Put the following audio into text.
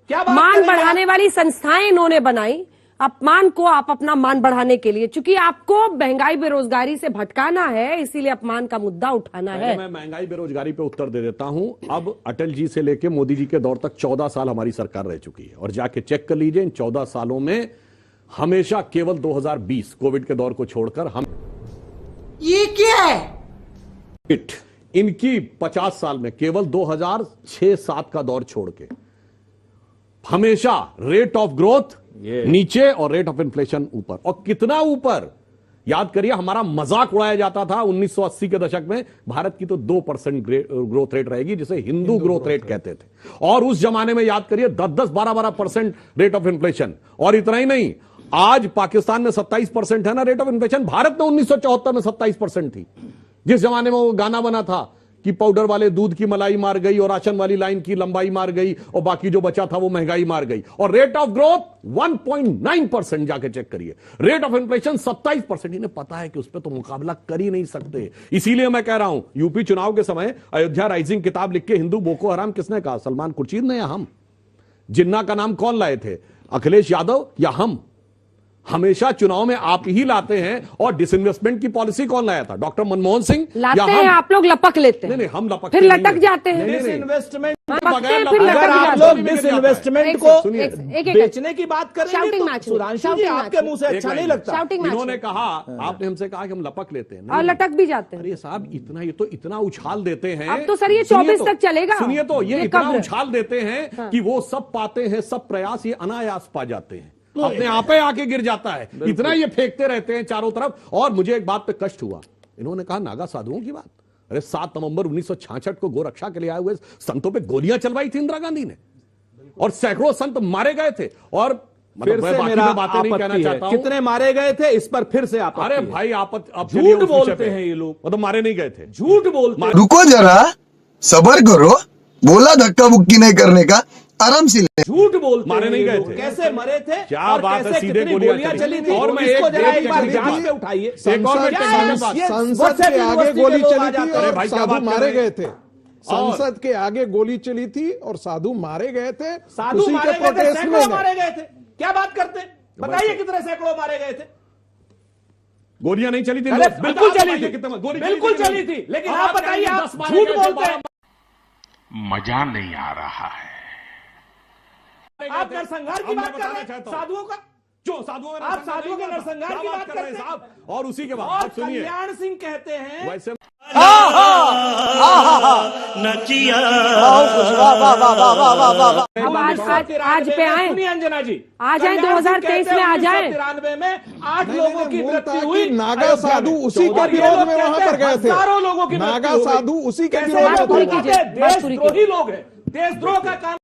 क्या बात मान करेंगे बढ़ाने वाली संस्थाएं इन्होंने बनाई अपमान को आप अपना मान बढ़ाने के लिए, चूंकि आपको महंगाई बेरोजगारी से भटकाना है, इसीलिए अपमान का मुद्दा उठाना है। मैं महंगाई बेरोजगारी पे उत्तर दे देता हूं। अब अटल जी से लेके मोदी जी के दौर तक 14 साल हमारी सरकार रह चुकी है और जाके चेक कर लीजिए इन 14 सालों में हमेशा केवल 2020 कोविड के दौर को छोड़कर हम ये क्या है? इनकी 50 साल में केवल 2006-7 का दौर छोड़ के हमेशा रेट ऑफ ग्रोथ नीचे और रेट ऑफ इन्फ्लेशन ऊपर। और कितना ऊपर, याद करिए हमारा मजाक उड़ाया जाता था 1980 के दशक में, भारत की तो 2% ग्रोथ रेट रहेगी जिसे हिंदू ग्रोथ रेट कहते थे। और उस जमाने में याद करिए 10-10, 12-12% रेट ऑफ इन्फ्लेशन। और इतना ही नहीं, आज पाकिस्तान में 27% है ना रेट ऑफ इन्फ्लेशन, भारत में 1974 में 27% थी। जिस जमाने में वो गाना बना था कि पाउडर वाले दूध की मलाई मार गई और राशन वाली लाइन की लंबाई मार गई और बाकी जो बचा था वो महंगाई मार गई। और रेट ऑफ ग्रोथ 1.9% जाके चेक करिए, रेट ऑफ इन्फ्लेशन 27%। इन्हें पता है कि उस पर तो मुकाबला कर ही नहीं सकते। इसीलिए मैं कह रहा हूं, यूपी चुनाव के समय अयोध्या राइजिंग किताब लिख के हिंदू बोको हराम किसने कहा? सलमान खुर्शीद ने या हम? जिन्ना का नाम कौन लाए थे? अखिलेश यादव या हम? हमेशा चुनाव में आप ही लाते हैं। और डिसइन्वेस्टमेंट की पॉलिसी कौन लाया था? डॉक्टर मनमोहन सिंह लाते या हैं? हम? आप लोग लपक लेते हैं, नहीं, हम लपक फिर लटक जाते हैं। डिसइन्वेस्टमेंट अगर आप लोग डिसइन्वेस्टमेंट को बेचने की बात करेंगे तो सुधांशु जी आपके मुंह से अच्छा नहीं लगता। इन्होंने कहा, आपने हमसे कहा कि हम लपक लेते हैं और लटक भी जाते हैं। अरे साहब, इतना ये तो इतना उछाल देते हैं। अब तो सर ये 24 तक चलेगा। सुनिए तो, ये इतना उछाल देते हैं कि वो सब पाते हैं, सब प्रयास ये अनायास पा जाते हैं, अपने आप ही आके गिर जाता है। इतना ये फेंकते रहते हैं चारों तरफ। और मुझे एक बात पे कष्ट हुआ, इन्होंने कहा नागा साधुओं की बात। अरे 7 नवंबर 1966 को गोरक्षा के लिए आए हुए संतों पे गोलियां चलवाई थी इंदिरा गांधी ने और सैकड़ों संत मारे गए थे। और फिर से मेरा बातें नहीं कहना चाहता हूं, कितने मारे गए थे इस पर फिर से आप? अरे भाई, आप झूठ बोलते हैं ये लोग, मतलब मारे नहीं गए थे, झूठ बोलते हैं। रुको जरा, सबर करो, बोला धक्का मुक्की नहीं करने का, आराम से ले। झूठ बोलते, मारे नहीं गए थे। कैसे मरे थे? क्या बात है, सीधे गोलियां चली थी। और मैं एक जांच पे उठाइए। संसद के आगे गोली चली थी और साधु मारे गए थे। संसद के आगे गोली चली थी और साधु मारे गए थे। साधु मारे गए थे, सैकड़ों मारे गए थे। क्या बात करते? बताइए कितने सैकड़ों मारे गए थे? गोलियां नहीं चली थी, बिल्कुल चली थी, बिल्कुल चली थी। लेकिन आप बताइए, आप झूठ बोलते हैं। मजा नहीं आ रहा है। आप नरसंहार की बात कर रहे हैं साधुओं का? क्यों साधुओं में? आप साधुओं के नरसंहार की बात कर रहे हैं साहब। और उसी के बाद और सुनिए, कल्याण सिंह कहते हैं वैसे अब आज पे आए, सुनिए अंजना जी, आ जाए 2023 में आ जाए। 1993 में 8 लोगों की मृत्यु हुई। नागा साधु उसी के विरोध में वहां पर गए थे। हजारों लोगों की नागा साधु उसी के विरोध में देशद्रोही लोग हैं, देशद्रोह का काम